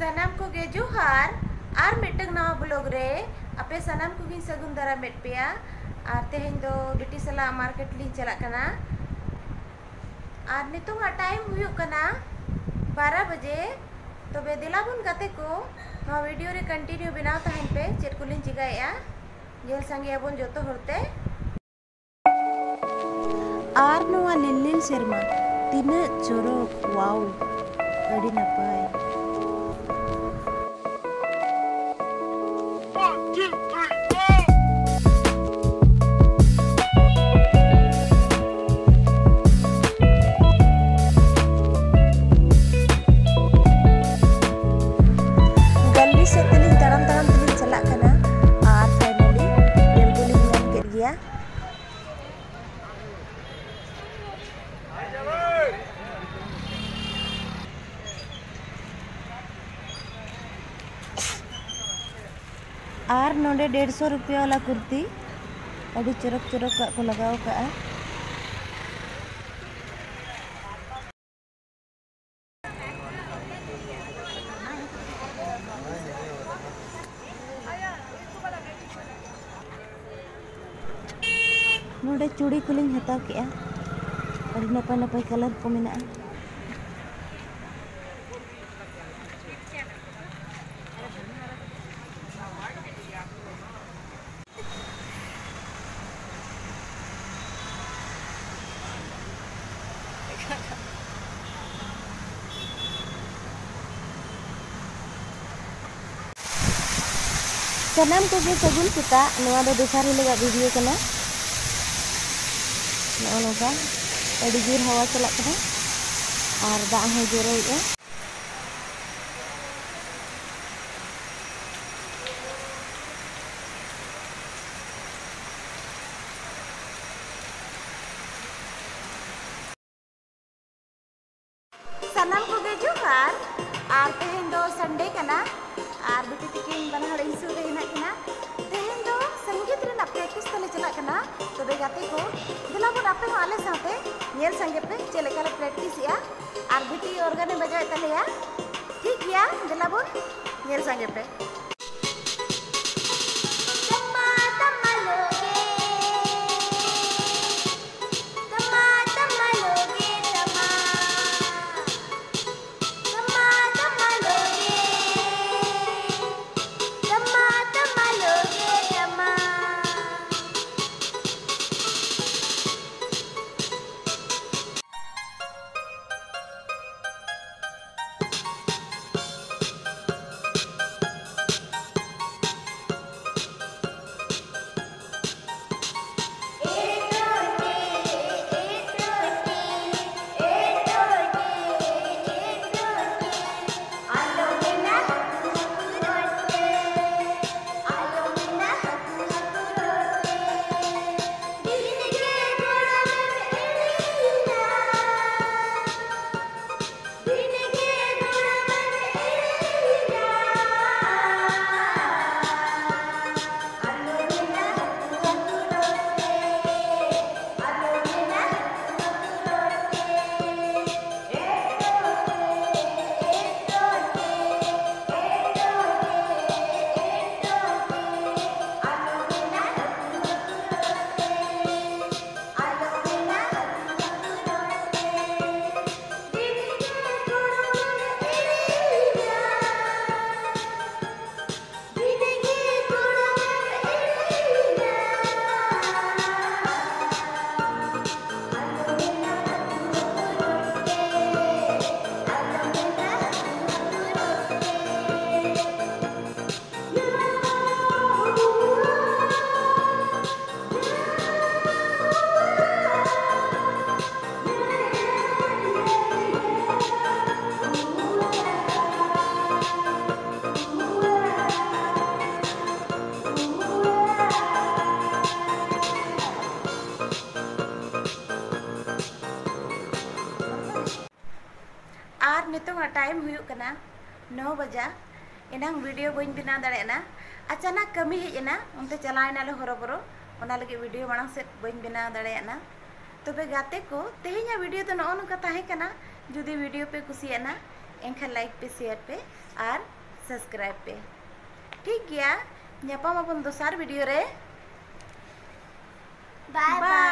सनम को गे जोहार और मिटक नवा ब्लॉग रे अपे सनम को गी सगुन दरा मेट पेया और तेहें दो बिटी सला मार्केट ली चला कना और नितों टाइम हुई कना 12 बजे तो बे दिलाबुन गाते को नवा वीडियो रे कंटिन्यू बनाव तहन पे चेट को लिन चिगाया जेल संगे अबन जोतो होते और नवा लिल शर्मा तीन चोरक वाओ अड़ी नपाय गली से तलिंग तड़म तलिंग चला कना और फाइनली रेल को लिंग नाम कर गया और नोडे 150 रुपया वाला कुर्ती अभी चरक चरक को लगाओ का नोडे चूड़ी कुलिंग हताव के नपाय नपाय कलर को मेना सनम को गे सगुन सेता नवा दो दोसार हिलेगा वीडियो कना नोका अड़ी जोर हवा चला कना और दाग हो जोरोइए सनम को गे जोहार और तेहें दो संडे कना और बिटी तिकिन बनहड़ इशू रे हेना कना तेहें दो संगीत रे प्रैक्टिस तले चला कना तबे गाते को दिलाबुन आपे हो आले साथे नेल संगे पे चलेका प्रैक्टिस या और बिटी ऑर्गन बजाय तलेया ठीक गया दिलाबुन नेल संगे पे और नितों टाइम हुई कना 9 बजा इनांग वीडियो बन बना दाड़ेना अचानक कमी हेजना उनते चलाना ले हरबरो ओना लगे वीडियो मांग से बन बना दाड़ेना तबे गाते को तेहेኛ वीडियो तो नोका ताहे कना जुदी वीडियो पे कुसियाना एनखान लाइक पे शेयर पे और सब्सक्राइब पे ठीक गया। ᱧᱟᱯᱟᱢ ᱟᱵᱚᱱ ᱫᱚᱥᱟᱨ ᱵᱷᱤᱰᱤᱭᱳ ᱨᱮ। Bye bye.